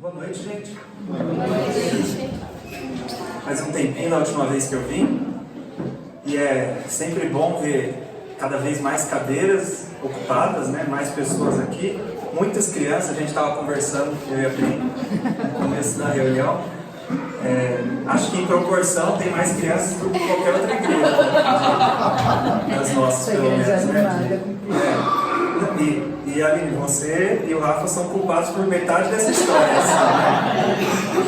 Boa noite, gente. Boa noite. Faz um tempinho da última vez que eu vim. E é sempre bom ver cada vez mais cadeiras ocupadas, né? Mais pessoas aqui. Muitas crianças, a gente estava conversando, eu e a Pri, no começo da reunião. Acho que em proporção tem mais crianças do que qualquer outra igreja. Das nossas, pelo menos, né? E Aline, você e o Rafa são culpados por metade dessa história. Assim, né?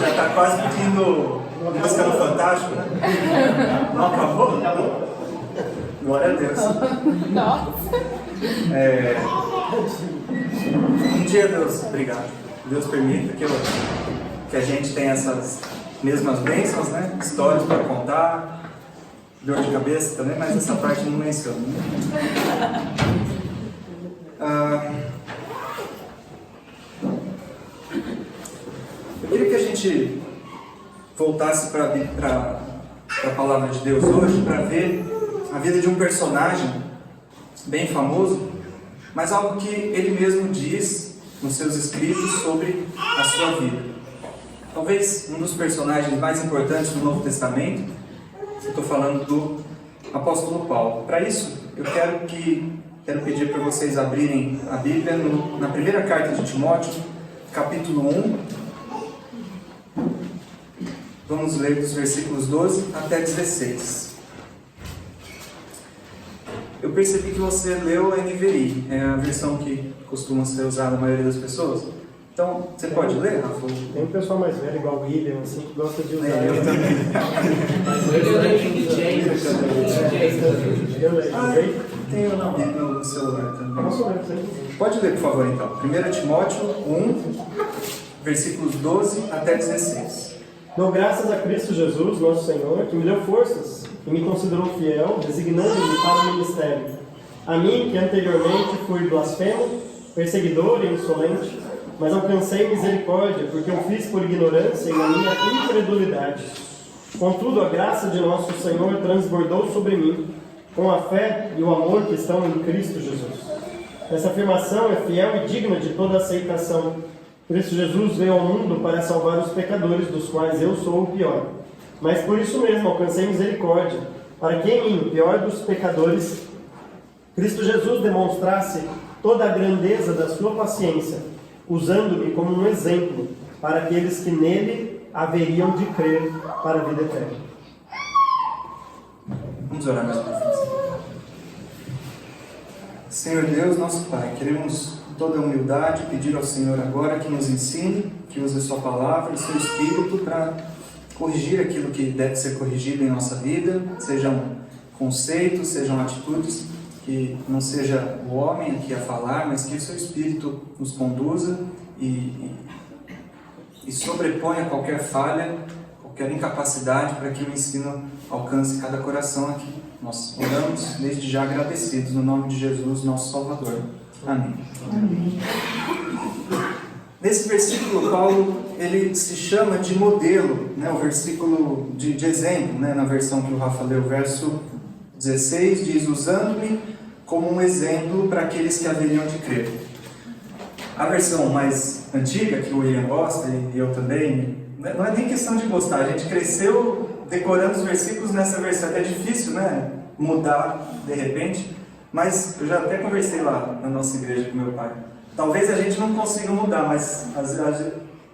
Já está quase pedindo música no Fantástico, né? Não acabou? Glória a Deus. Nossa. Um dia, Deus, obrigado. Deus permita que a gente tenha essas mesmas bênçãos, né? Histórias para contar, dor de cabeça também, mas essa parte não menciona. Né? Eu queria que a gente voltasse para a palavra de Deus hoje, para ver a vida de um personagem bem famoso, mas algo que ele mesmo diz nos seus escritos sobre a sua vida. Talvez um dos personagens mais importantes do Novo Testamento. Estou falando do apóstolo Paulo. Para isso, eu quero pedir para vocês abrirem a Bíblia na primeira carta de Timóteo, capítulo 1. Vamos ler dos versículos 12 até 16. Eu percebi que você leu a NVI, é a versão que costuma ser usada a maioria das pessoas. Então, você pode ler, Rafa? Tem um pessoal mais velho, igual o William, assim, que gosta de usar. Eu também. Eu leio King James. Tenho no celular também. Posso ler, sim. Pode ler, por favor, então. 1 Timóteo 1, versículos 12 até 16. Dou graças a Cristo Jesus, nosso Senhor, que me deu forças e me considerou fiel, designando-me para o ministério. A mim, que anteriormente fui blasfemo, perseguidor e insolente, mas alcancei misericórdia, porque eu fiz por ignorância e na minha incredulidade. Contudo, a graça de nosso Senhor transbordou sobre mim, com a fé e o amor que estão em Cristo Jesus. Essa afirmação é fiel e digna de toda aceitação. Cristo Jesus veio ao mundo para salvar os pecadores, dos quais eu sou o pior. Mas por isso mesmo alcancei misericórdia, para que em mim, pior dos pecadores, Cristo Jesus demonstrasse toda a grandeza da sua paciência, usando-me como um exemplo para aqueles que nele haveriam de crer para a vida eterna. Vamos orar mais uma vez. Senhor Deus, nosso Pai, queremos com toda a humildade pedir ao Senhor agora que nos ensine, que use a sua palavra e o seu Espírito para corrigir aquilo que deve ser corrigido em nossa vida, sejam conceitos, sejam atitudes, que não seja o homem aqui a falar, mas que o seu Espírito nos conduza e sobreponha qualquer falha, qualquer incapacidade para que o ensino alcance cada coração aqui. Nós oramos desde já agradecidos no nome de Jesus, nosso Salvador. Amém. Amém. Nesse versículo, Paulo ele se chama de modelo, né? O versículo de exemplo, né? Na versão que o Rafa leu, verso 16, diz: usando-me como um exemplo para aqueles que haveriam de crer. A versão mais antiga, que o William gosta e eu também, não é nem questão de gostar, a gente cresceu decorando os versículos nessa versão. É difícil, né? Mudar de repente, mas eu já até conversei lá na nossa igreja com meu pai. Talvez a gente não consiga mudar, mas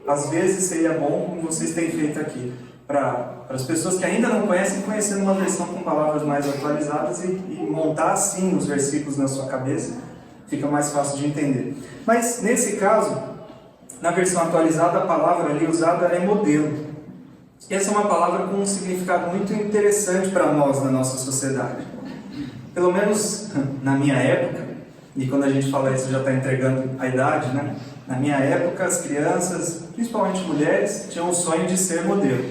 às vezes seria bom, como vocês têm feito aqui, para as pessoas que ainda não conhecem, conhecer uma versão com palavras mais atualizadas e montar assim os versículos na sua cabeça, fica mais fácil de entender. Mas nesse caso, na versão atualizada, a palavra ali usada é modelo. Essa é uma palavra com um significado muito interessante para nós na nossa sociedade. Pelo menos na minha época, e quando a gente fala isso já está entregando a idade, né? Na minha época, as crianças, principalmente mulheres, tinham o sonho de ser modelo.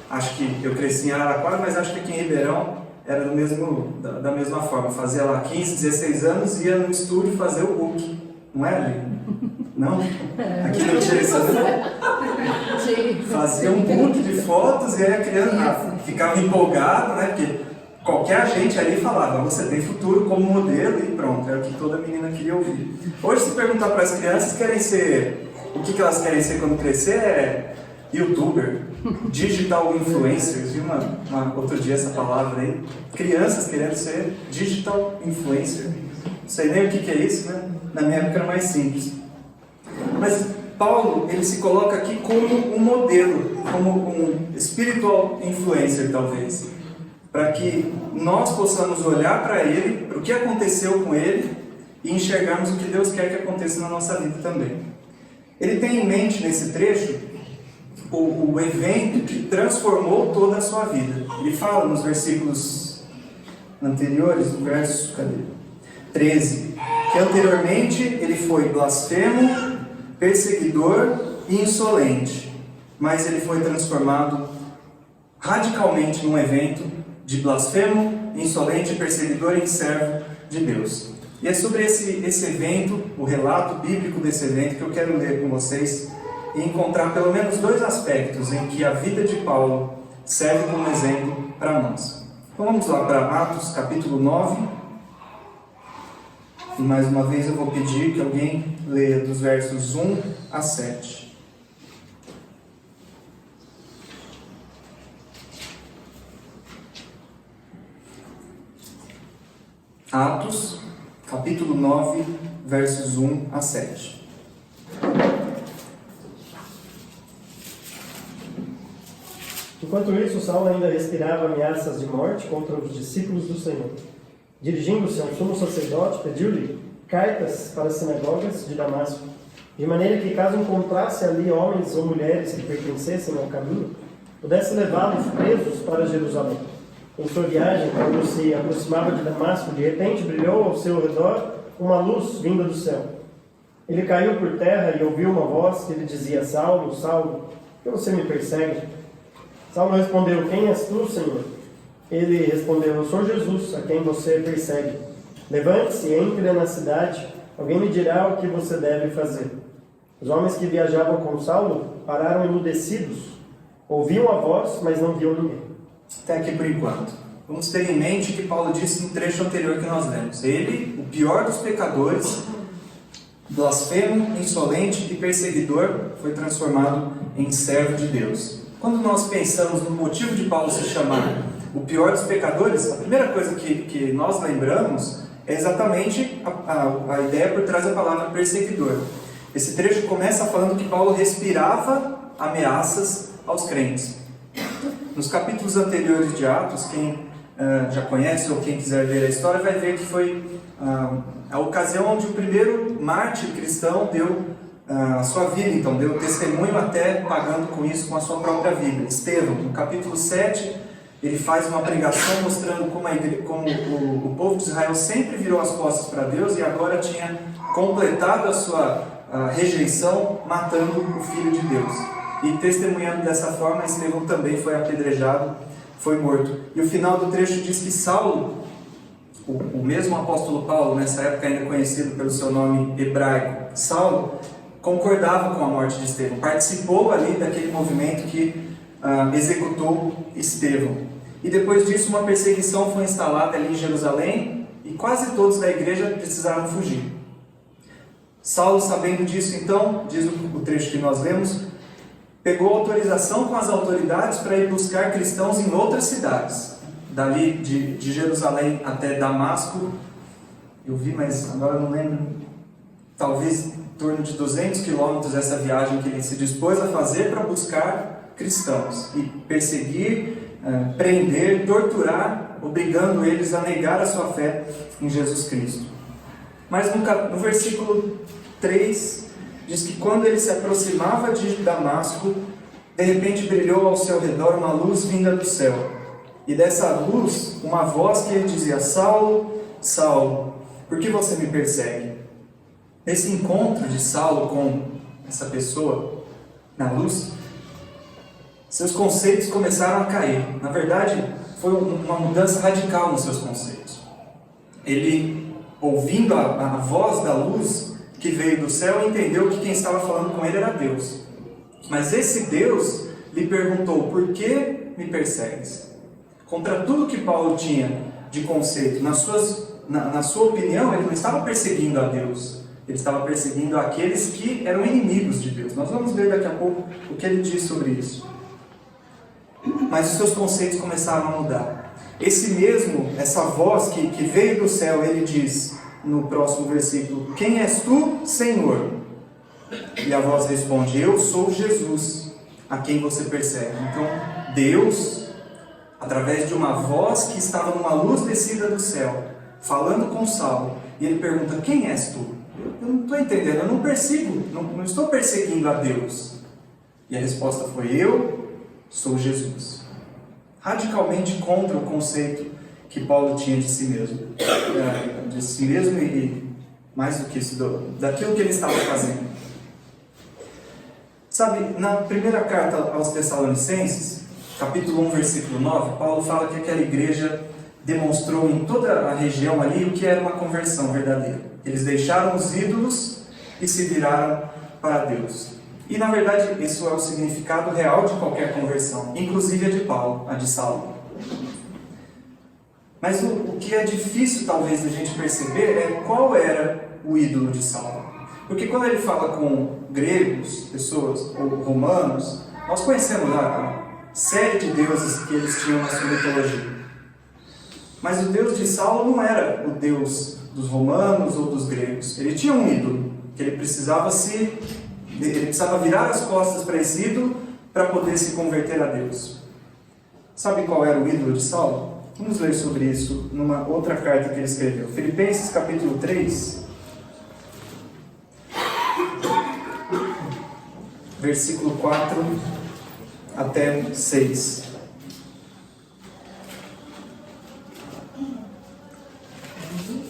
Acho que eu cresci em Araraquara, mas acho que aqui em Ribeirão era da mesma forma. Fazia lá 15, 16 anos, ia no estúdio fazer o book. Não é, gente? Não? Aqui não tinha isso. Fazia um book de fotos e aí a criança ficava empolgada, né? Porque qualquer agente ali falava, você tem futuro como modelo e pronto, era o que toda menina queria ouvir. Hoje, se perguntar para as crianças, querem ser, o que elas querem ser quando crescer é youtuber, digital influencers, vi outro dia essa palavra aí, crianças querendo ser digital influencer, não sei nem o que é isso, né? Na minha época era mais simples. Mas Paulo, ele se coloca aqui como um modelo, como um spiritual influencer talvez, para que nós possamos olhar para ele, para o que aconteceu com ele e enxergarmos o que Deus quer que aconteça na nossa vida também. Ele tem em mente nesse trecho o evento que transformou toda a sua vida. Ele fala nos versículos anteriores, no verso 13, que anteriormente ele foi blasfemo, perseguidor e insolente, mas ele foi transformado radicalmente num evento de blasfemo, insolente, perseguidor e servo de Deus. E é sobre esse evento, o relato bíblico desse evento, que eu quero ler com vocês e encontrar pelo menos dois aspectos em que a vida de Paulo serve como exemplo para nós. Então vamos lá para Atos capítulo 9. E mais uma vez eu vou pedir que alguém leia dos versos 1 a 7. Atos, capítulo 9, versos 1 a 7. Enquanto isso, Saulo ainda respirava ameaças de morte contra os discípulos do Senhor. Dirigindo-se ao sumo sacerdote, pediu-lhe cartas para as sinagogas de Damasco, de maneira que, caso encontrasse ali homens ou mulheres que pertencessem ao caminho, pudesse levá-los presos para Jerusalém. Em sua viagem, quando se aproximava de Damasco, de repente brilhou ao seu redor uma luz vinda do céu. Ele caiu por terra e ouviu uma voz que lhe dizia: Saulo, Saulo, por que você me persegue? Saulo respondeu: Quem és tu, Senhor? Ele respondeu: Eu sou Jesus, a quem você persegue. Levante-se e entre na cidade, alguém lhe dirá o que você deve fazer. Os homens que viajavam com Saulo pararam emudecidos, ouviam a voz, mas não viam ninguém. Até aqui por enquanto. Vamos ter em mente o que Paulo disse no trecho anterior que nós lemos. Ele, o pior dos pecadores, blasfemo, insolente e perseguidor, foi transformado em servo de Deus. Quando nós pensamos no motivo de Paulo se chamar o pior dos pecadores, a primeira coisa que nós lembramos é exatamente a ideia por trás da palavra perseguidor. Esse trecho começa falando que Paulo respirava ameaças aos crentes. Nos capítulos anteriores de Atos, quem já conhece ou quem quiser ver a história vai ver que foi a ocasião onde o primeiro mártir cristão deu a sua vida, então deu testemunho até pagando com isso com a sua própria vida. Estevão, no capítulo 7, ele faz uma pregação mostrando como o povo de Israel sempre virou as costas para Deus e agora tinha completado a sua rejeição matando o Filho de Deus. E testemunhando dessa forma, Estevão também foi apedrejado, foi morto. E o final do trecho diz que Saulo, o mesmo apóstolo Paulo, nessa época ainda conhecido pelo seu nome hebraico, Saulo, concordava com a morte de Estevão, participou ali daquele movimento que executou Estevão. E depois disso uma perseguição foi instalada ali em Jerusalém e quase todos da igreja precisaram fugir. Saulo, sabendo disso então, diz o trecho que nós lemos, pegou autorização com as autoridades para ir buscar cristãos em outras cidades. Dali de Jerusalém até Damasco, eu vi, mas agora não lembro, talvez em torno de 200 quilômetros essa viagem que ele se dispôs a fazer para buscar cristãos e perseguir, prender, torturar, obrigando eles a negar a sua fé em Jesus Cristo. Mas no versículo 3 diz que quando ele se aproximava de Damasco, de repente brilhou ao seu redor uma luz vinda do céu. E dessa luz, uma voz que lhe dizia: Saulo, Saulo, por que você me persegue? Esse encontro de Saulo com essa pessoa na luz, seus conceitos começaram a cair. Na verdade, foi uma mudança radical nos seus conceitos. Ele, ouvindo a voz da luz que veio do céu, entendeu que quem estava falando com ele era Deus. Mas esse Deus lhe perguntou: por que me persegues? contra tudo que Paulo tinha de conceito. Na sua opinião, ele não estava perseguindo a Deus, ele estava perseguindo aqueles que eram inimigos de Deus. Nós vamos ver daqui a pouco o que ele diz sobre isso. Mas os seus conceitos começaram a mudar. Essa voz que veio do céu, ele diz no próximo versículo: quem és tu, Senhor? E a voz responde: eu sou Jesus, a quem você persegue. Então, Deus, através de uma voz que estava numa luz descida do céu, falando com Saulo, e ele pergunta: quem és tu? Eu não estou entendendo, eu não persigo, não estou perseguindo a Deus. E a resposta foi: eu sou Jesus. Radicalmente contra o conceito que Paulo tinha de si mesmo. De si mesmo e mais do que isso, daquilo que ele estava fazendo. Sabe, na primeira carta aos Tessalonicenses, capítulo 1, versículo 9, Paulo fala que aquela igreja demonstrou em toda a região ali o que era uma conversão verdadeira. Eles deixaram os ídolos e se viraram para Deus. E na verdade isso é o significado real de qualquer conversão, inclusive a de Paulo, a de Saulo. Mas o que é difícil talvez da gente perceber é qual era o ídolo de Saulo. Porque quando ele fala com gregos, pessoas, ou romanos, nós conhecemos a série de deuses que eles tinham na sua mitologia. Mas o Deus de Saulo não era o Deus dos romanos ou dos gregos. Ele tinha um ídolo, que ele precisava virar as costas para esse ídolo para poder se converter a Deus. Sabe qual era o ídolo de Saulo? Vamos ler sobre isso numa outra carta que ele escreveu. Filipenses capítulo 3, versículo 4 até 6.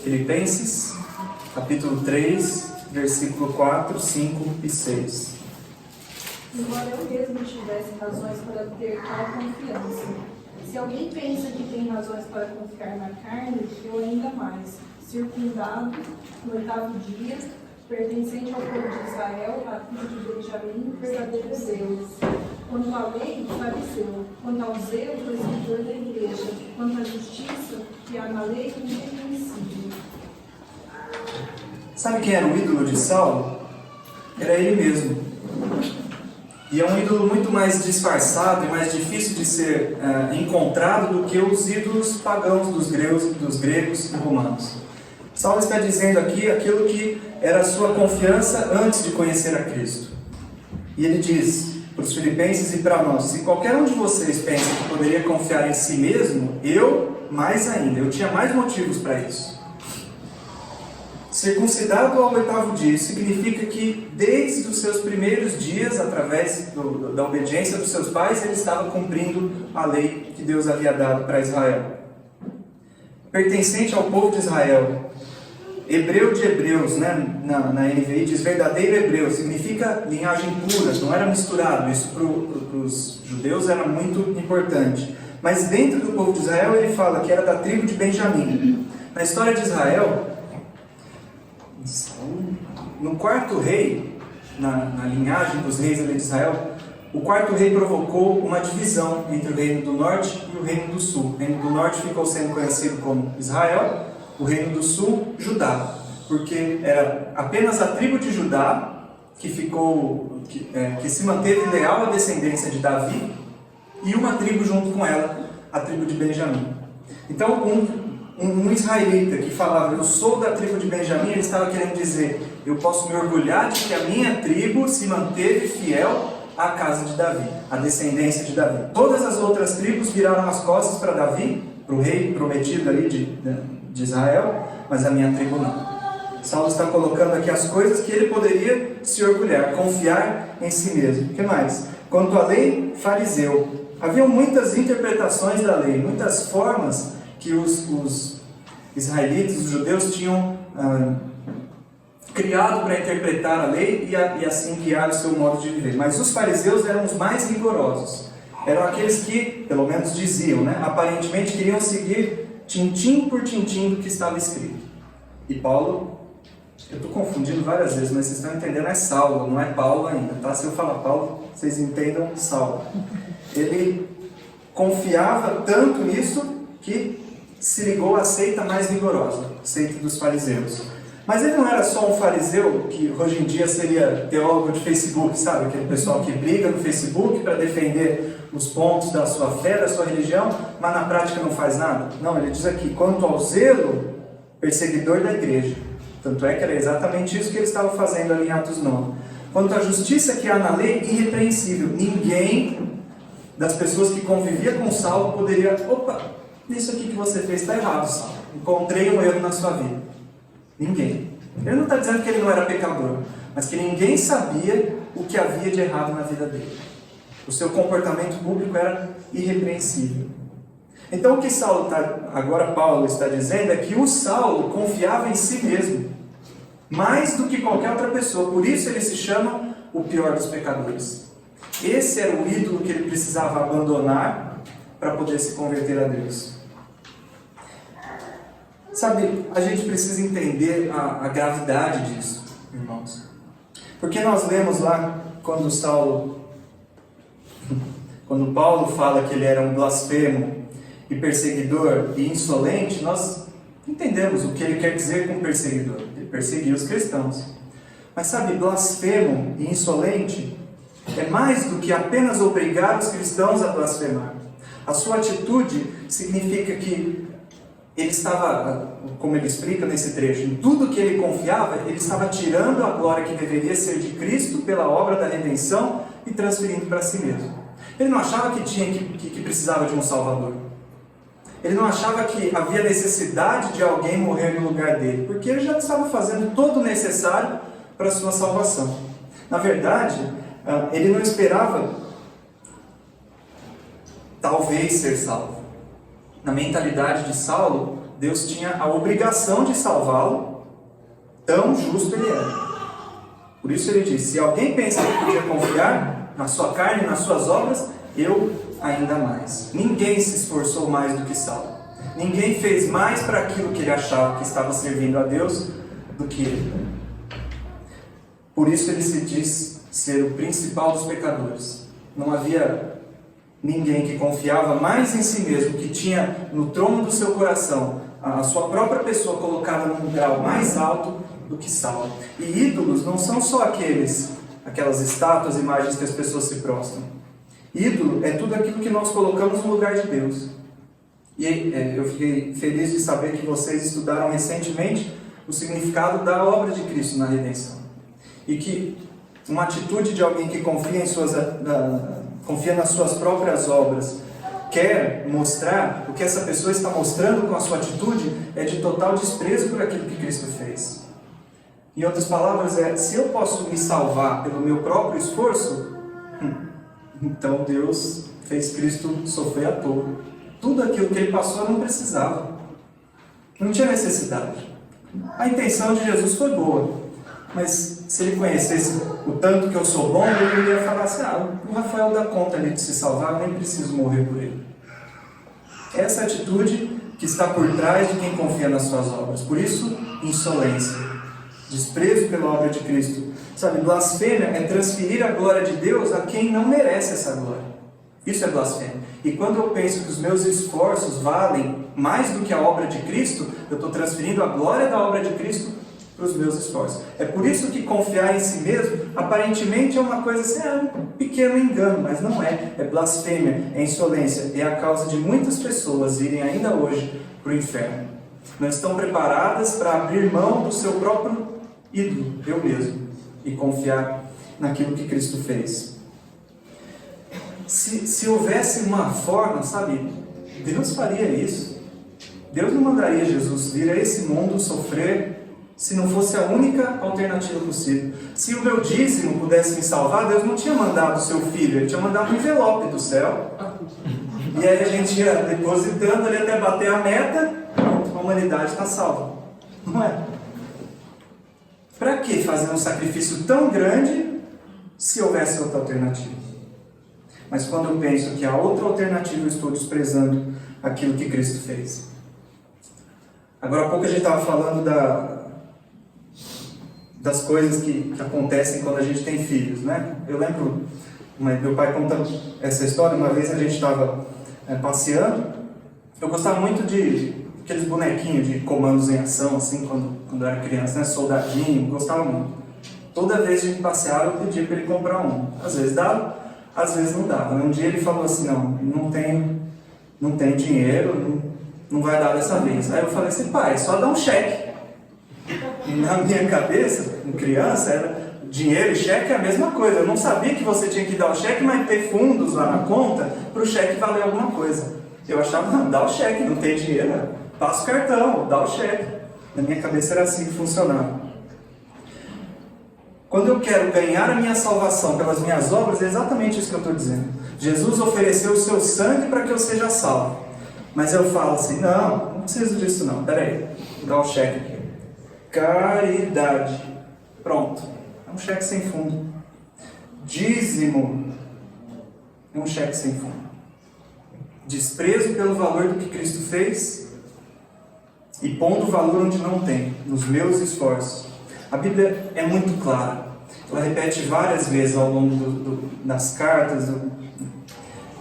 Filipenses, capítulo 3, versículo 4, 5 e 6. Embora eu mesmo tivesse razões para ter tal confiança, se alguém pensa que tem razões para confiar na carne, eu ainda mais, circundado no 8º dia, pertencente ao povo de Israel, a filha de Benjamim, verdadeiro Deus. Quanto à lei, fariseu. Quanto ao zelo, perseguidor da igreja. Quanto à justiça, que há na lei, irrepreensível. Sabe quem era o ídolo de Saulo? Era ele mesmo. E é um ídolo muito mais disfarçado e mais difícil de ser encontrado do que os ídolos pagãos dos gregos e romanos. Saulo está dizendo aqui aquilo que era a sua confiança antes de conhecer a Cristo. E ele diz para os filipenses e para nós: se qualquer um de vocês pensa que poderia confiar em si mesmo, eu mais ainda, eu tinha mais motivos para isso. Circuncidado ao 8º dia, isso significa que desde os seus primeiros dias, através da obediência dos seus pais, ele estava cumprindo a lei que Deus havia dado para Israel. Pertencente ao povo de Israel, hebreu de hebreus, né? na NVI diz verdadeiro hebreu, significa linhagem pura, não era misturado. Isso para os judeus era muito importante. Mas dentro do povo de Israel ele fala que era da tribo de Benjamim. Na história de Israel, no 4º rei, na linhagem dos reis de Israel, o 4º rei provocou uma divisão entre o reino do norte e o reino do sul. O reino do norte ficou sendo conhecido como Israel, o reino do sul, Judá, porque era apenas a tribo de Judá que se manteve leal à descendência de Davi, e uma tribo junto com ela, a tribo de Benjamim. Então, um israelita que falava eu sou da tribo de Benjamim, ele estava querendo dizer eu posso me orgulhar de que a minha tribo se manteve fiel à casa de Davi, à descendência de Davi. Todas as outras tribos viraram as costas para Davi, para o rei prometido ali de Israel, mas a minha tribo não. Saulo está colocando aqui as coisas que ele poderia se orgulhar, confiar em si mesmo. O que mais? Quanto à lei, fariseu. Havia muitas interpretações da lei, muitas formas que os israelitas, os judeus tinham criado para interpretar a lei e assim guiar o seu modo de viver. Mas os fariseus eram os mais rigorosos. Eram aqueles que, pelo menos diziam, né, aparentemente queriam seguir tintim por tintim do que estava escrito. E Paulo, eu estou confundindo várias vezes, mas vocês estão entendendo, é Saulo, não é Paulo ainda, tá? Se eu falar Paulo, vocês entendam Saulo. Ele confiava tanto nisso que se ligou à seita mais rigorosa, a seita dos fariseus. Mas ele não era só um fariseu, que hoje em dia seria teólogo de Facebook, sabe? Aquele pessoal que briga no Facebook para defender os pontos da sua fé, da sua religião, mas na prática não faz nada. Não, ele diz aqui, quanto ao zelo, perseguidor da igreja. Tanto é que era exatamente isso que ele estava fazendo ali em Atos 9. Quanto à justiça que há na lei, irrepreensível. Ninguém das pessoas que convivia com Saulo poderia... Opa, isso aqui que você fez está errado, Saulo. Encontrei um erro na sua vida. Ninguém. Ele não está dizendo que ele não era pecador, mas que ninguém sabia o que havia de errado na vida dele. O seu comportamento público era irrepreensível. Então o que agora Paulo está dizendo é que o Saulo confiava em si mesmo, mais do que qualquer outra pessoa. Por isso ele se chama o pior dos pecadores. Esse era o ídolo que ele precisava abandonar para poder se converter a Deus. Sabe, a gente precisa entender a gravidade disso, irmãos. Porque nós lemos lá, quando Paulo fala que ele era um blasfemo e perseguidor e insolente, nós entendemos o que ele quer dizer com perseguidor. Ele perseguia os cristãos. Mas sabe, blasfemo e insolente é mais do que apenas obrigar os cristãos a blasfemar. A sua atitude significa que ele estava, como ele explica nesse trecho, em tudo que ele confiava, ele estava tirando a glória que deveria ser de Cristo pela obra da redenção e transferindo para si mesmo. Ele não achava que precisava de um Salvador. Ele não achava que havia necessidade de alguém morrer no lugar dele, porque ele já estava fazendo todo o necessário para a sua salvação. Na verdade, ele não esperava talvez ser salvo. Na mentalidade de Saulo, Deus tinha a obrigação de salvá-lo, tão justo ele era. Por isso ele diz, se alguém pensa que podia confiar na sua carne, nas suas obras, eu ainda mais. Ninguém se esforçou mais do que Saulo. Ninguém fez mais para aquilo que ele achava que estava servindo a Deus do que ele. Por isso ele se diz ser o principal dos pecadores. Não havia ninguém que confiava mais em si mesmo, que tinha no trono do seu coração a sua própria pessoa colocada num grau mais alto do que Saulo. E ídolos não são só aquelas estátuas, imagens que as pessoas se prostram. Ídolo é tudo aquilo que nós colocamos no lugar de Deus. E eu fiquei feliz de saber que vocês estudaram recentemente o significado da obra de Cristo na redenção. E que uma atitude de alguém que confia nas suas próprias obras, quer mostrar, o que essa pessoa está mostrando com a sua atitude é de total desprezo por aquilo que Cristo fez. Em outras palavras, se eu posso me salvar pelo meu próprio esforço, então Deus fez Cristo sofrer à toa. Tudo aquilo que ele passou eu não precisava. Não tinha necessidade. A intenção de Jesus foi boa, mas se ele conhecesse o tanto que eu sou bom, ele iria falar assim, o Rafael dá conta ali de se salvar, eu nem preciso morrer por ele. Essa atitude que está por trás de quem confia nas suas obras. Por isso, insolência, desprezo pela obra de Cristo. Sabe, blasfêmia é transferir a glória de Deus a quem não merece essa glória. Isso é blasfêmia. E quando eu penso que os meus esforços valem mais do que a obra de Cristo, eu estou transferindo a glória da obra de Cristo para os meus esforços. É por isso que confiar em si mesmo, aparentemente é uma coisa assim, um pequeno engano, mas não é. É blasfêmia, é insolência, é a causa de muitas pessoas irem ainda hoje para o inferno. Não estão preparadas para abrir mão do seu próprio ídolo, eu mesmo, e confiar naquilo que Cristo fez. Se houvesse uma forma, sabe, Deus faria isso. Deus não mandaria Jesus vir a esse mundo sofrer se não fosse a única alternativa possível. Se o meu dízimo pudesse me salvar, Deus não tinha mandado o seu filho, Ele tinha mandado um envelope do céu. E aí a gente ia depositando ali até bater a meta, a humanidade está salva. Não é? Para que fazer um sacrifício tão grande se houvesse outra alternativa? Mas quando eu penso que há outra alternativa, eu estou desprezando aquilo que Cristo fez. Agora há pouco a gente estava falando das coisas que acontecem quando a gente tem filhos, né? Eu lembro, meu pai conta essa história, uma vez a gente estava passeando. Eu gostava muito de aqueles bonequinhos de comandos em ação, assim, quando eu era criança, né? Soldadinho, gostava muito. Toda vez que a gente passeava, eu pedia para ele comprar um. Às vezes dava, às vezes não dava. Um dia ele falou assim, não tem dinheiro, não vai dar dessa vez. Aí eu falei assim, pai, só dá um cheque. E na minha cabeça, com criança, era dinheiro e cheque é a mesma coisa. Eu não sabia que você tinha que dar o cheque, mas ter fundos lá na conta para o cheque valer alguma coisa. Eu achava, não, dá o cheque, não tem dinheiro, passa o cartão, dá o cheque. Na minha cabeça era assim que funcionava. Quando eu quero ganhar a minha salvação pelas minhas obras, é exatamente isso que eu estou dizendo. Jesus ofereceu o seu sangue para que eu seja salvo. Mas eu falo assim, não preciso disso não, peraí, dá o cheque aqui. Caridade. Pronto. É um cheque sem fundo. Dízimo. É um cheque sem fundo. Desprezo pelo valor do que Cristo fez e pondo o valor onde não tem, nos meus esforços. A Bíblia é muito clara. Ela repete várias vezes ao longo das cartas.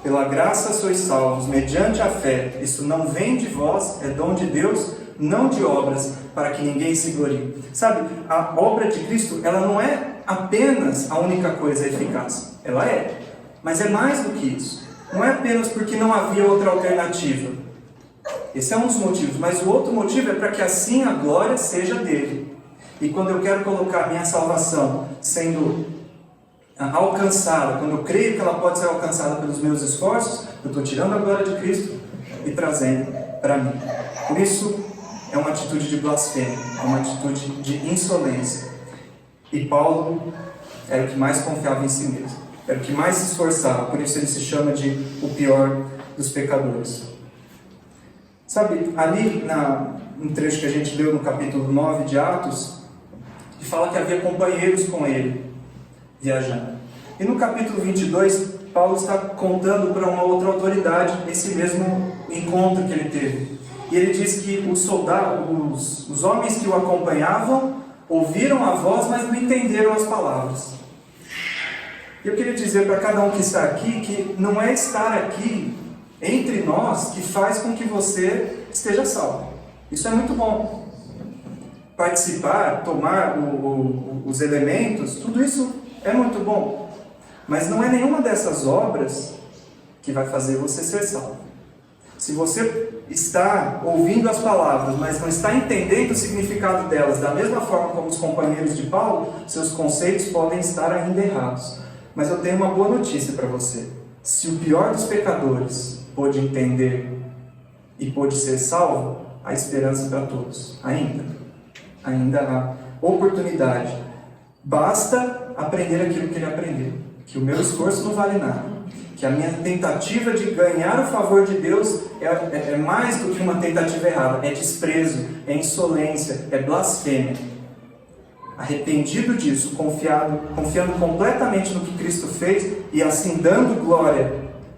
Pela graça sois salvos, mediante a fé. Isso não vem de vós, é dom de Deus, não de obras, para que ninguém se glorie. Sabe, a obra de Cristo, ela não é apenas a única coisa eficaz. Ela é, mas é mais do que isso. Não é apenas porque não havia outra alternativa. Esse é um dos motivos, mas o outro motivo é para que assim a glória seja dele. E quando eu quero colocar minha salvação sendo alcançada, quando eu creio que ela pode ser alcançada pelos meus esforços, eu estou tirando a glória de Cristo e trazendo para mim. Por isso, é uma atitude de blasfêmia, é uma atitude de insolência. E Paulo era o que mais confiava em si mesmo, era o que mais se esforçava, por isso ele se chama de o pior dos pecadores. Sabe, ali no trecho que a gente leu no capítulo 9 de Atos, ele fala que havia companheiros com ele, viajando. E no capítulo 22, Paulo está contando para uma outra autoridade esse mesmo encontro que ele teve. E ele diz que os soldados, os homens que o acompanhavam, ouviram a voz, mas não entenderam as palavras. Eu queria dizer para cada um que está aqui, que não é estar aqui entre nós que faz com que você esteja salvo. Isso é muito bom. Participar, tomar os elementos, tudo isso é muito bom. Mas não é nenhuma dessas obras que vai fazer você ser salvo. Se você está ouvindo as palavras, mas não está entendendo o significado delas da mesma forma como os companheiros de Paulo, seus conceitos podem estar ainda errados. Mas eu tenho uma boa notícia para você. Se o pior dos pecadores pôde entender e pôde ser salvo, há esperança para todos. Ainda há oportunidade. Basta aprender aquilo que ele aprendeu. Que o meu esforço não vale nada. Que a minha tentativa de ganhar o favor de Deus é mais do que uma tentativa errada. É desprezo, é insolência, é blasfêmia. Arrependido disso, confiando completamente no que Cristo fez e assim dando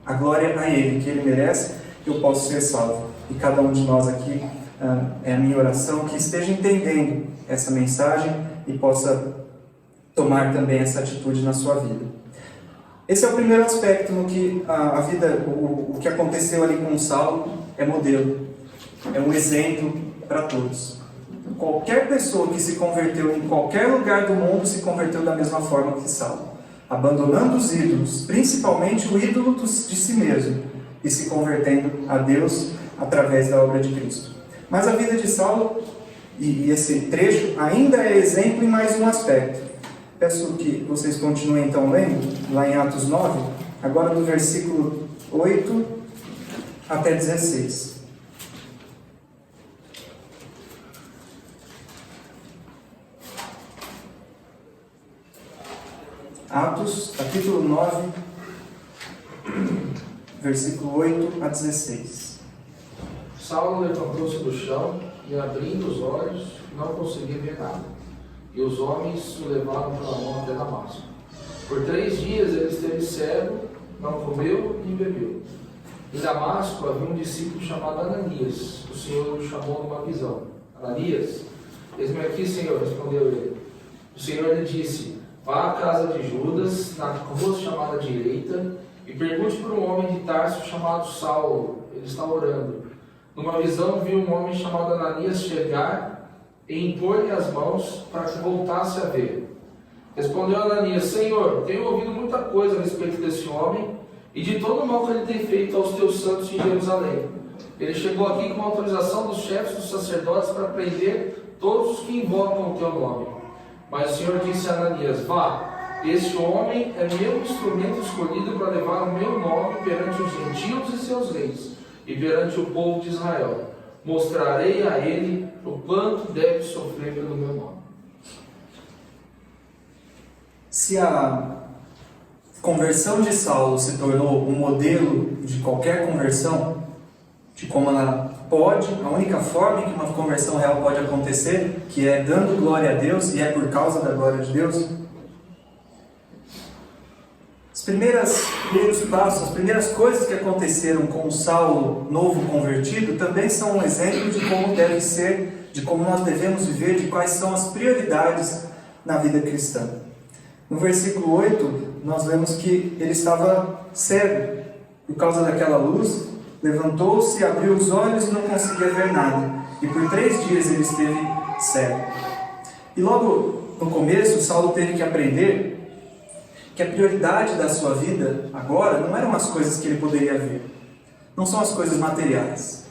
a glória a Ele, que Ele merece, eu posso ser salvo. E cada um de nós aqui, é a minha oração, que esteja entendendo essa mensagem e possa tomar também essa atitude na sua vida. Esse é o primeiro aspecto no que a vida, o que aconteceu ali com Saulo é modelo, é um exemplo para todos. Qualquer pessoa que se converteu em qualquer lugar do mundo se converteu da mesma forma que Saulo, abandonando os ídolos, principalmente o ídolo de si mesmo, e se convertendo a Deus através da obra de Cristo. Mas a vida de Saulo e esse trecho ainda é exemplo em mais um aspecto. Peço que vocês continuem então lendo, lá em Atos 9, agora do versículo 8 até 16. Atos, capítulo 9, versículo 8 a 16. Saulo levantou-se do chão e, abrindo os olhos, não conseguia ver nada. E os homens o levaram pela mão até Damasco. Por 3 dias ele esteve cego, não comeu nem bebeu. Em Damasco havia um discípulo chamado Ananias. O Senhor o chamou numa visão. Ananias, eis-me aqui, Senhor, respondeu ele. O Senhor lhe disse: vá à casa de Judas, na rua chamada direita, E pergunte para um homem de Tarso chamado Saulo, ele está orando. Numa visão viu um homem chamado Ananias chegar e impor-lhe as mãos para que voltasse a ver. Respondeu Ananias: Senhor, tenho ouvido muita coisa a respeito desse homem e de todo o mal que ele tem feito aos teus santos em Jerusalém. Ele chegou aqui com autorização dos chefes dos sacerdotes para prender todos os que invocam o teu nome. Mas o Senhor disse a Ananias: Vá, este homem é meu instrumento escolhido para levar o meu nome perante os gentios e seus reis, e perante o povo de Israel. Mostrarei a ele o quanto deve sofrer pelo meu nome. Se a conversão de Saulo se tornou um modelo de qualquer conversão, de como ela pode, a única forma em que uma conversão real pode acontecer, que é dando glória a Deus, e é por causa da glória de Deus, os primeiros passos, as primeiras coisas que aconteceram com o Saulo novo convertido, também são um exemplo de como deve ser, de como nós devemos viver, de quais são as prioridades na vida cristã. No versículo 8, nós lemos que ele estava cego. Por causa daquela luz, levantou-se, abriu os olhos e não conseguia ver nada. E por 3 dias ele esteve cego. E logo no começo, Saulo teve que aprender que a prioridade da sua vida agora não eram as coisas que ele poderia ver. Não são as coisas materiais.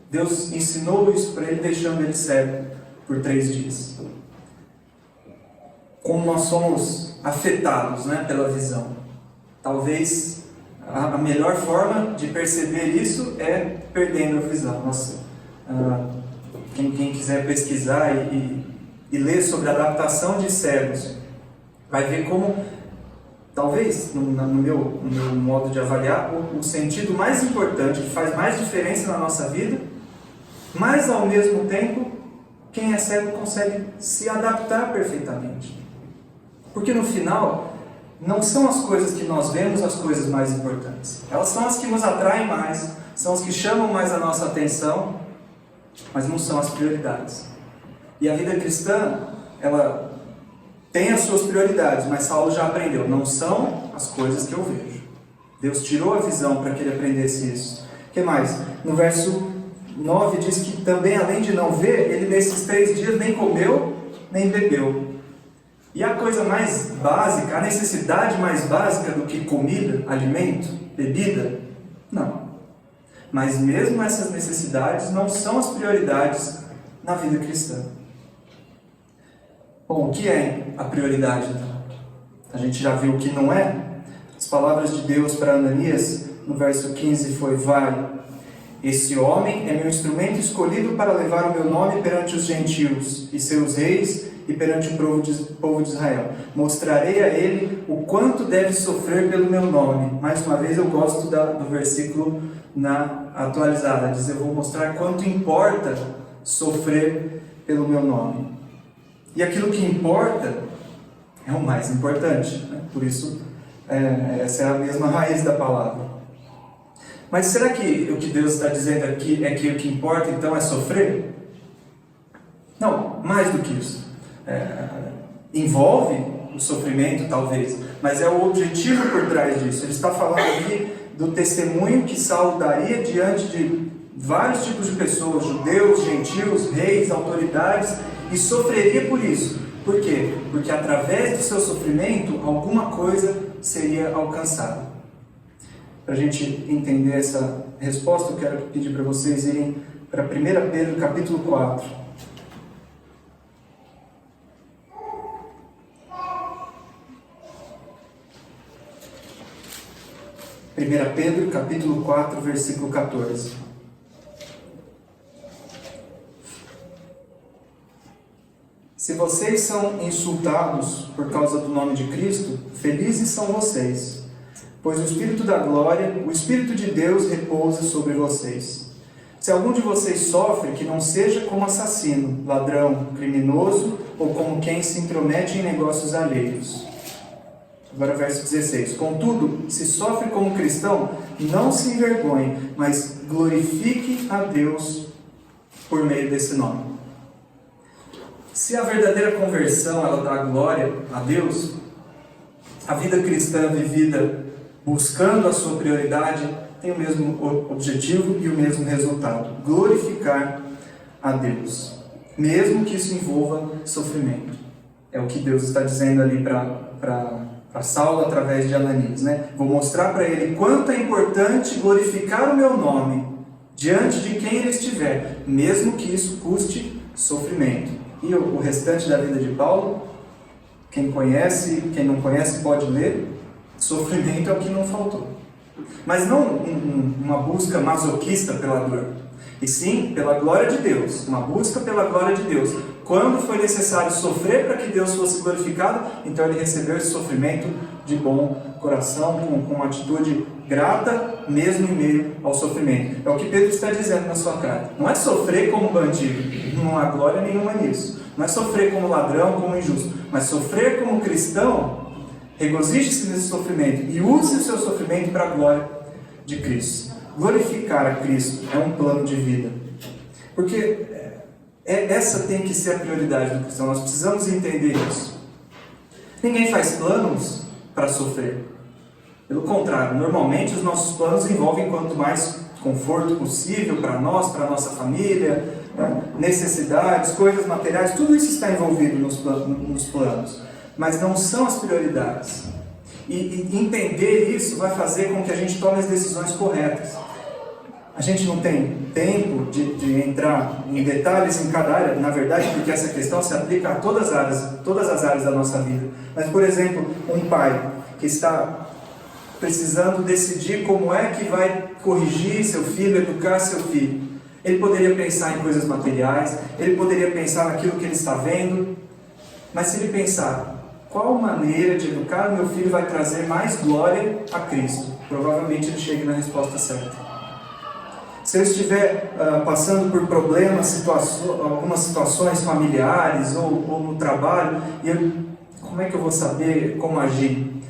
Deus ensinou isso para ele, deixando ele cego por 3 dias. Como nós somos afetados, pela visão. Talvez a melhor forma de perceber isso é perdendo a visão. Nossa, quem quiser pesquisar e ler sobre a adaptação de cegos, vai ver como, talvez, no meu modo de avaliar, o sentido mais importante, que faz mais diferença na nossa vida, mas ao mesmo tempo, quem é cego consegue se adaptar perfeitamente. Porque no final, não são as coisas que nós vemos as coisas mais importantes. Elas são as que nos atraem mais, são as que chamam mais a nossa atenção, mas não são as prioridades. E a vida cristã, ela tem as suas prioridades, mas Saulo já aprendeu, não são as coisas que eu vejo. Deus tirou a visão para que ele aprendesse isso. O que mais? No verso 9 diz que também, além de não ver, ele nesses 3 dias nem comeu, nem bebeu. E a coisa mais básica, a necessidade mais básica do que comida, alimento, bebida? Não. Mas mesmo essas necessidades não são as prioridades na vida cristã. Bom, o que é a prioridade então? A gente já viu o que não é. As palavras de Deus para Ananias, no verso 15 foi: Vai, esse homem é meu instrumento escolhido para levar o meu nome perante os gentios e seus reis, e perante o povo de Israel. Mostrarei a ele o quanto deve sofrer pelo meu nome. Mais uma vez eu gosto do versículo na atualizada. Diz: eu vou mostrar quanto importa sofrer pelo meu nome. E aquilo que importa é o mais importante. Por isso, essa é a mesma raiz da palavra. Mas será que o que Deus está dizendo aqui é que o que importa então é sofrer? Não, mais do que isso. Envolve o sofrimento talvez, mas é o objetivo por trás disso. Ele está falando aqui do testemunho que Saulo daria diante de vários tipos de pessoas, judeus, gentios, reis, autoridades, e sofreria por isso. Por quê? Porque através do seu sofrimento alguma coisa seria alcançada. Para a gente entender essa resposta, eu quero pedir para vocês irem para 1 Pedro capítulo 4. 1 Pedro, capítulo 4, versículo 14. Se vocês são insultados por causa do nome de Cristo, felizes são vocês, pois o Espírito da glória, o Espírito de Deus repousa sobre vocês. Se algum de vocês sofre, que não seja como assassino, ladrão, criminoso ou como quem se intromete em negócios alheios. Agora verso 16. Contudo, se sofre como cristão, não se envergonhe, mas glorifique a Deus por meio desse nome. Se a verdadeira conversão ela dá glória a Deus, a vida cristã vivida buscando a sua prioridade, tem o mesmo objetivo e o mesmo resultado: glorificar a Deus, mesmo que isso envolva sofrimento. É o que Deus está dizendo ali para Saulo através de Ananias, né? Vou mostrar para ele quanto é importante glorificar o meu nome diante de quem ele estiver, mesmo que isso custe sofrimento. E o restante da vida de Paulo, quem conhece, quem não conhece pode ler. Sofrimento é o que não faltou. Mas não uma busca masoquista pela dor, e sim pela glória de Deus, uma busca pela glória de Deus. Quando foi necessário sofrer para que Deus fosse glorificado, então ele recebeu esse sofrimento de bom coração, com uma atitude grata, mesmo em meio ao sofrimento. É o que Pedro está dizendo na sua carta. Não é sofrer como bandido, não há glória nenhuma nisso. Não é sofrer como ladrão, como injusto, mas sofrer como cristão. Regozije-se nesse sofrimento e use o seu sofrimento para a glória de Cristo. Glorificar a Cristo é um plano de vida, porque essa tem que ser a prioridade do cristão. Nós precisamos entender isso. Ninguém faz planos para sofrer. Pelo contrário, normalmente os nossos planos envolvem quanto mais conforto possível para nós, para a nossa família, necessidades, coisas materiais, tudo isso está envolvido nos planos, mas não são as prioridades. E entender isso vai fazer com que a gente tome as decisões corretas. A gente não tem tempo de entrar em detalhes em cada área, na verdade, porque essa questão se aplica a todas as áreas da nossa vida. Mas, por exemplo, um pai que está precisando decidir como é que vai corrigir seu filho, educar seu filho. Ele poderia pensar em coisas materiais, ele poderia pensar naquilo que ele está vendo, mas se ele pensar qual maneira de educar o meu filho vai trazer mais glória a Cristo, provavelmente ele chegue na resposta certa. Se eu estiver passando por problemas, algumas situações familiares ou no trabalho, como é que eu vou saber como agir?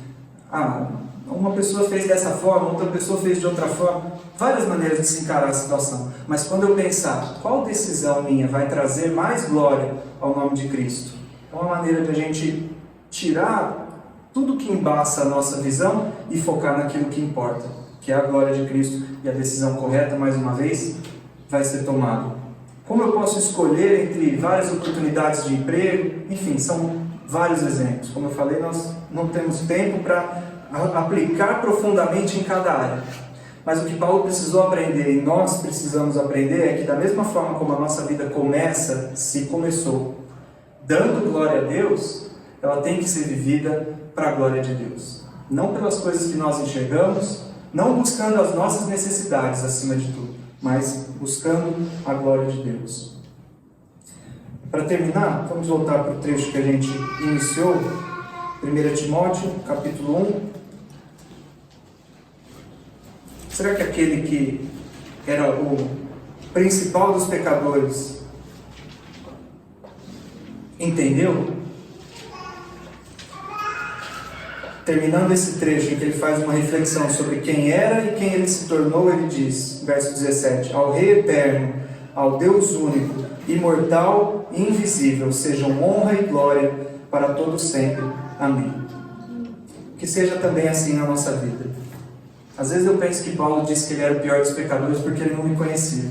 Uma pessoa fez dessa forma, outra pessoa fez de outra forma. Várias maneiras de se encarar a situação. Mas quando eu pensar qual decisão minha vai trazer mais glória ao nome de Cristo, é uma maneira de a gente tirar tudo que embaça a nossa visão e focar naquilo que importa, que é a glória de Cristo, e a decisão correta, mais uma vez, vai ser tomada. Como eu posso escolher entre várias oportunidades de emprego? Enfim, são vários exemplos. Como eu falei, nós não temos tempo para aplicar profundamente em cada área. Mas o que Paulo precisou aprender, e nós precisamos aprender, é que da mesma forma como a nossa vida começou, dando glória a Deus, ela tem que ser vivida para a glória de Deus. Não pelas coisas que nós enxergamos, não buscando as nossas necessidades acima de tudo, mas buscando a glória de Deus. Para terminar, vamos voltar para o trecho que a gente iniciou, 1 Timóteo, capítulo 1. Será que aquele que era o principal dos pecadores entendeu? Terminando esse trecho em que ele faz uma reflexão sobre quem era e quem ele se tornou, ele diz, verso 17: ao Rei eterno, ao Deus único, imortal e invisível, sejam honra e glória para todos sempre. Amém. Que seja também assim na nossa vida. Às vezes eu penso que Paulo disse que ele era o pior dos pecadores porque ele não me conhecia.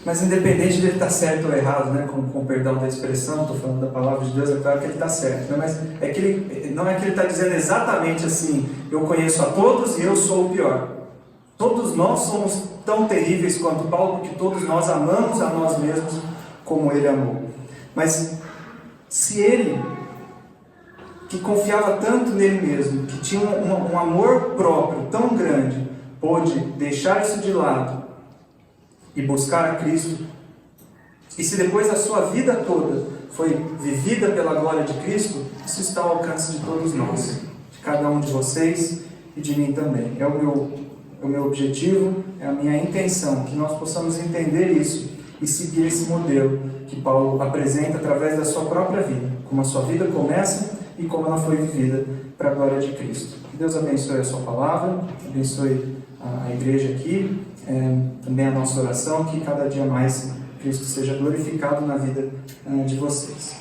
Mas independente de ele estar certo ou errado, né, com perdão da expressão, estou falando da palavra de Deus, é claro que ele está certo, né, mas não é que ele está dizendo exatamente assim, eu conheço a todos e eu sou o pior. Todos nós somos tão terríveis quanto Paulo, porque todos nós amamos a nós mesmos como ele amou. Mas se ele, que confiava tanto nele mesmo, que tinha um amor próprio tão grande, pôde deixar isso de lado e buscar a Cristo, e se depois a sua vida toda foi vivida pela glória de Cristo, isso está ao alcance de todos nós, de cada um de vocês e de mim também. É o meu objetivo, é a minha intenção, que nós possamos entender isso e seguir esse modelo que Paulo apresenta através da sua própria vida, como a sua vida começa e como ela foi vivida para a glória de Cristo. Que Deus abençoe a sua palavra, abençoe a igreja aqui, também a nossa oração, que cada dia mais Cristo seja glorificado na vida de vocês.